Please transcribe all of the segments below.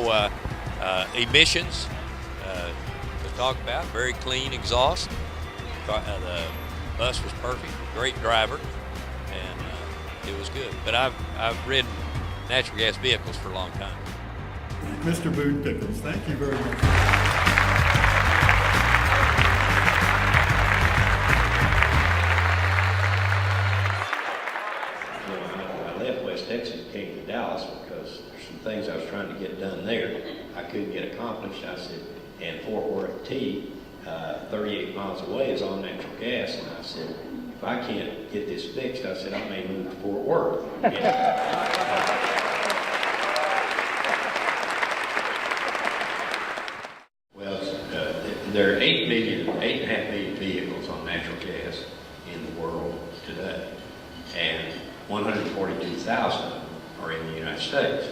no emissions to talk about. Very clean exhaust. The bus was perfect. Great driver, and it was good. But I've ridden natural gas vehicles for a long time. Mr. Boone Pickens, thank you very much. I left West Texas and came to Dallas because there's some things I was trying to get done there I couldn't get accomplished. I said, and Fort Worth T, 38 miles away, is on natural gas, and I said, if I can't get this fixed, I said, I may move to Fort Worth. Well, there are 8.5 million vehicles on natural gas in the world today, and 142,000 of them are in the United States.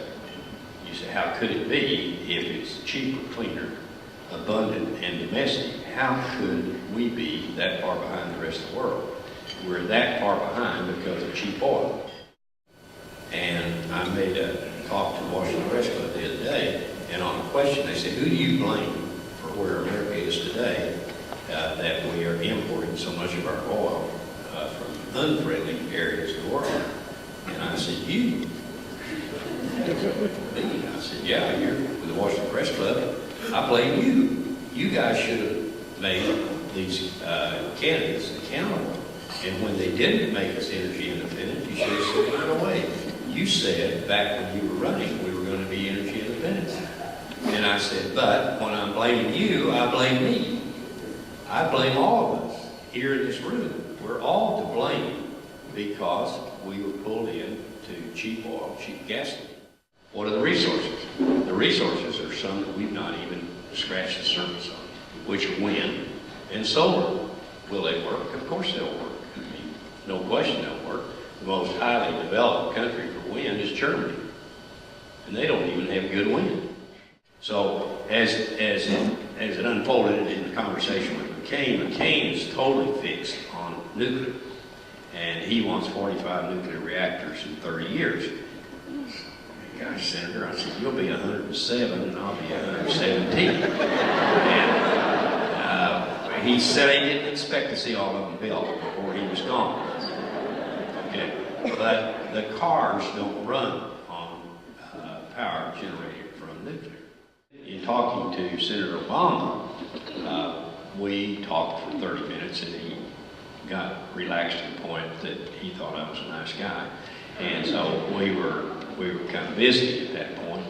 You say, how could it be if it's cheaper, cleaner, abundant, and domestic? How could we be that far behind the rest of the world? We're that far behind because of cheap oil. And I made a talk to the Washington Press Club the other day, and on a question they said, who do you blame for where America is today, that we are importing so much of our oil from unfriendly areas of the world? And I said, you. Me? I said, yeah, you're with the Washington Press Club. I blame you. You guys should have made these candidates accountable. And when they didn't make us energy independent, you should have said it right away. You said back when you were running, we were going to be energy independent. And I said, but when I'm blaming you, I blame me. I blame all of us here in this room. We're all to blame because we were pulled in to cheap oil, cheap gasoline. What are the resources? The resources are some that we've not even scratched the surface on, which are wind and solar. Will they work? Of course they'll work. I mean, no question they'll work. The most highly developed country for wind is Germany, and they don't even have good wind. So as it unfolded in the conversation with McCain is totally fixed on nuclear, and he wants 45 nuclear reactors in 30 years. Gosh, Senator, I said, you'll be 107 and I'll be 117. And he said he didn't expect to see all of them built before he was gone. Okay, but the cars don't run on power generated from nuclear. In talking to Senator Obama, we talked for 30 minutes and he got relaxed to the point that he thought I was a nice guy. And so we were kind of busy at that point.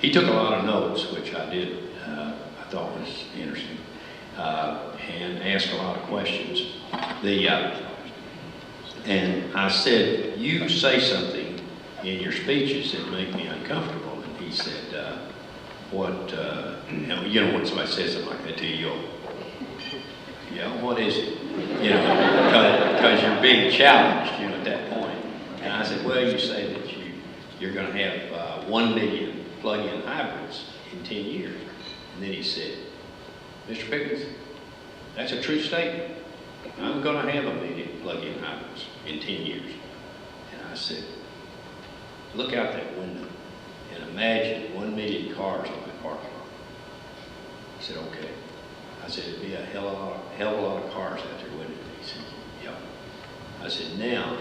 He took a lot of notes, which I did, I thought was interesting, and asked a lot of questions. And I said, you say something in your speeches that make me uncomfortable. And he said, you know, when somebody says something like that to you, you'll, yeah, what is it? You know, because you're being challenged, you know, at that point. And I said, well, you say that you're going to have 1 million plug-in hybrids in 10 years. And then he said, Mr. Pickens, that's a true statement. I'm going to have 1 million plug-in hybrids in 10 years. And I said, look out that window and imagine 1 million cars on that parking lot. I said, okay. I said, it'd be a hell of a lot of cars out there, wouldn't it? He said, yeah. I said, now,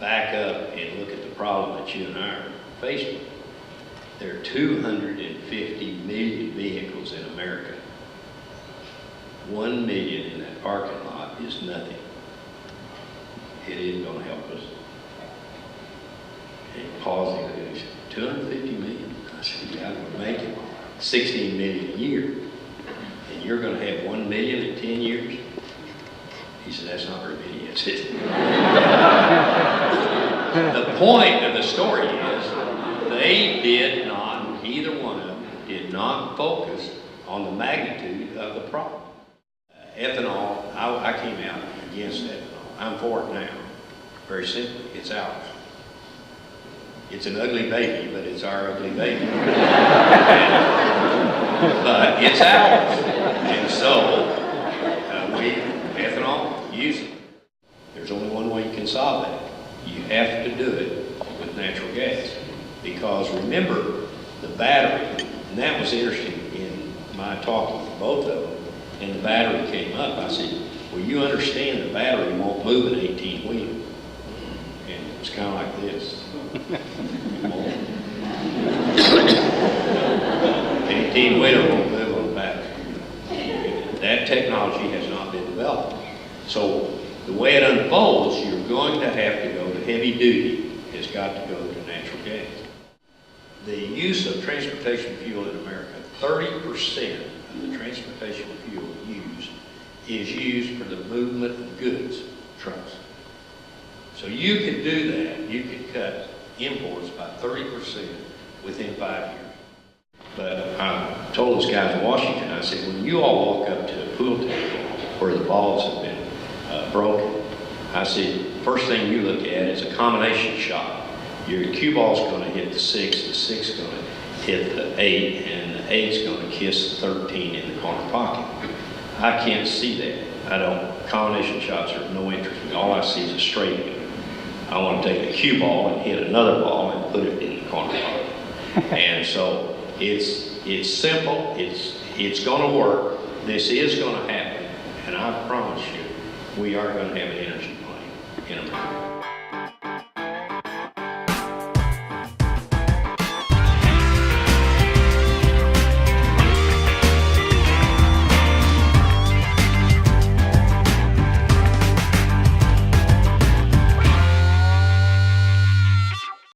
back up and look at the problem that you and I are faced with. There are 250 million vehicles in America. 1 million in that parking lot is nothing. It isn't going to help us. And pausing, he said, 250 million? I said, yeah, we're making 16 million a year. And you're going to have 1 million in 10 years? He said, that's not very many, is it? The point of the story is they did not, either one of them, did not focus on the magnitude of the problem. Ethanol, I came out against ethanol. I'm for it now. Very simply, it's ours. It's an ugly baby, but it's our ugly baby. But it's ours. And so, ethanol, use it. There's only one way you can solve that. You have to do it with natural gas. Because remember, the battery, And that was interesting in my talking to both of them, and the battery came up. I said, well, you understand the battery won't move an 18-wheeler. And it was kind of like this. 18-wheeler won't move on a battery. That technology has not been developed. So the way it unfolds, you're going to have to go to heavy duty. It's got to go to natural gas. The use of transportation fuel in America, 30% of the transportation fuel used is used for the movement of goods, trucks. So you could do that. You could cut imports by 30% within 5 years. But I told those guys in Washington, I said, when you all walk up to a pool table where the balls have been broken, I said, first thing you look at is a combination shot. Your cue ball's going to hit the 6 is going to hit the 8, and the 8's going to kiss the 13 in the corner pocket. I can't see that. I don't. Combination shots are of no interest to me. All I see is a straight one. I want to take a cue ball and hit another ball and put it in the corner pocket. And so it's simple. It's going to work. This is going to happen, and I promise you, we are going to have an energy plan in America.